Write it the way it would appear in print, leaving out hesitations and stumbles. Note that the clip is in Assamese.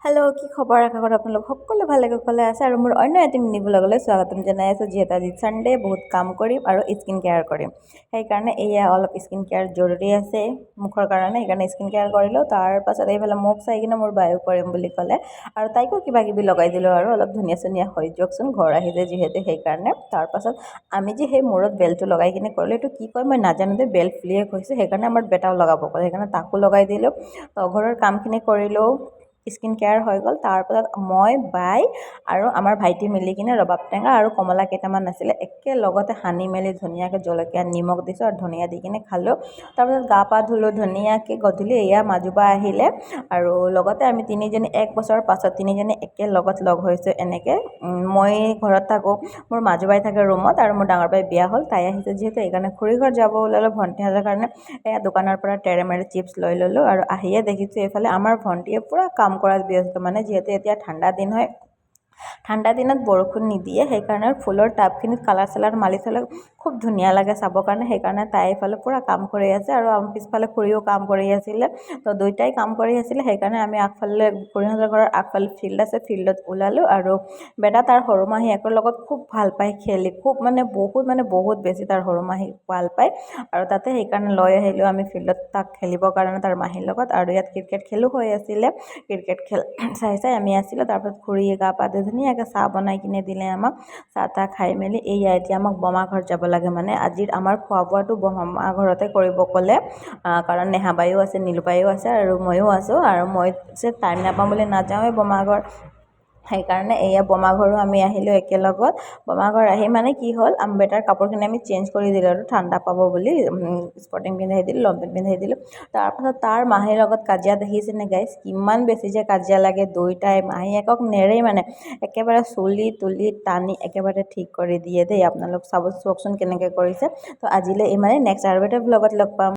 হেল্ল' কি খবৰ? আশা কৰোঁ আপোনালোক সকলো ভালে কুশলে আছে আৰু মোৰ অন্য এটি মিনি ব্লগলৈ স্বাগতম জনাই আছোঁ। যিহেতু আজি ছানডে বহুত কাম কৰিম আৰু স্কিন কেয়াৰ কৰিম, সেইকাৰণে এয়া অলপ স্কিন কেয়াৰ জৰুৰী আছে মুখৰ কাৰণে, সেইকাৰণে স্কিন কেয়াৰ কৰিলোঁ। তাৰপাছত এইফালে মোক চাই কিনে মোৰ বায়ো কৰিম বুলি ক'লে আৰু তাইকো কিবা কিবি লগাই দিলোঁ আৰু অলপ ধুনীয়া চুনীয়া হৈ যাওকচোন, ঘৰ আহিছে যিহেতু সেইকাৰণে। তাৰপাছত আমি যে সেই মূৰত বেলটো লগাই কিনে কৰিলোঁ, এইটো কি কয় মই নাজানো দে, বেল ফুলিয়ে কৈছে, সেইকাৰণে আমাৰ বেটাও লগাব ক'লে, সেইকাৰণে তাকো লগাই দিলোঁ। ঘৰৰ কামখিনি কৰিলোঁ, স্কিন কেয়াৰ হৈ গ'ল। তাৰপাছত মই বাই আৰু আমাৰ ভাইটি মিলি কিনে ৰবাব টেঙা আৰু কমলা কেইটামান আছিলে একেলগতে সানি মেলি ধুনীয়াকৈ জলকীয়া নিমখ দিছোঁ আৰু ধনিয়া দি কিনে খালোঁ। তাৰপাছত গা পা ধুলোঁ ধুনীয়াকৈ। গধূলি এয়া মাজুবা আহিলে আৰু লগতে আমি তিনিজনী 1 বছৰৰ পাছত তিনিজনী একেলগত লগ হৈছোঁ। এনেকৈ মই ঘৰত থাকোঁ, মোৰ মাজুবাই থাকে ৰুমত আৰু মোৰ ডাঙৰ বাই বিয়া হ'ল, তাই আহিছে যিহেতু সেইকাৰণে খুৰী ঘৰত যাব ওলালোঁ ভণ্টিহঁতৰ কাৰণে। এয়া দোকানৰ পৰা তেৰেমেৰে চিপছ লৈ ল'লোঁ আৰু আহিয়ে দেখিছোঁ এইফালে আমাৰ ভণ্টিয়ে পূৰা কাম কৰাত ব্যস্ত, মানে যিহেতু এতিয়া ঠাণ্ডা দিন হয়, ঠাণ্ডা দিনত বৰষুণ নিদিয়ে, সেইকাৰণে ফুলৰ টাবখিনিত কালাৰ চালাৰ মাৰি থ'লে খুব ধুনীয়া লাগে চাবৰ কাৰণে, সেইকাৰণে তাই এইফালে পূৰা কাম কৰি আছে আৰু আমাৰ পিছফালে খুৰীও কাম কৰি আছিলে। তো দুইটাই কাম কৰি আছিলে, সেইকাৰণে আমি আগফালে খুৰীহঁতৰ ঘৰৰ আগফালে ফিল্ড আছে, ফিল্ডত ওলালোঁ। আৰু বেটা তাৰ সৰু মাহীয়েকৰ লগত খুব ভাল পায় খেলি, খুব বহুত বেছি তাৰ সৰু মাহীক ভাল পায় আৰু তাতে সেইকাৰণে লৈ আহিলোঁ আমি ফিল্ডত তাক খেলিবৰ কাৰণে তাৰ মাহীৰ লগত। আৰু ইয়াত ক্ৰিকেট খেলো হৈ আছিলে, ক্ৰিকেট খেল চাই আমি আছিলোঁ। তাৰপিছত খুৰীয়ে গা পা ধুই ধুনীয়াকৈ চাহ বনাই কিনে দিলে আমাক। চাহ তাহ খাই মেলি এয়া এতিয়া আমাক বমা ঘৰত যাব লাগে, মানে আজিৰ আমাৰ খোৱা বোৱাটো বমা ঘৰতে কৰিব ক'লে, কাৰণ নেহাবায়ো আছে, নীলুবায়ো আছে আৰু ময়ো আছোঁ, আৰু মই যে টাইম নাপাওঁ বুলি নাযাওঁৱেই বমা ঘৰ, সেইকাৰণে এয়া বমা ঘৰো আমি আহিলোঁ একেলগত। বমা ঘৰ আহি মানে কি হ'ল, বেটাৰ কাপোৰখিনি আমি চেঞ্জ কৰি দিলোঁ আৰু ঠাণ্ডা পাব বুলি স্পৰ্টিং পিন্ধাই দিলোঁ, লং পেণ্ট পিন্ধাই দিলোঁ। তাৰপাছত তাৰ মাহীৰ লগত কাজিয়া দেখিছেনে গাইছ, কিমান বেছি যে কাজিয়া লাগে দুইটাই, মাহীয়েকক নেৰেই মানে, একেবাৰে চুলি তুলি টানি একেবাৰে ঠিক কৰি দিয়ে দেই। আপোনালোক চাওকচোন কেনেকৈ কৰিছে। তো আজিলৈ ইমানেই, নেক্সট আৰু এটা ব্লগত লগ পাম।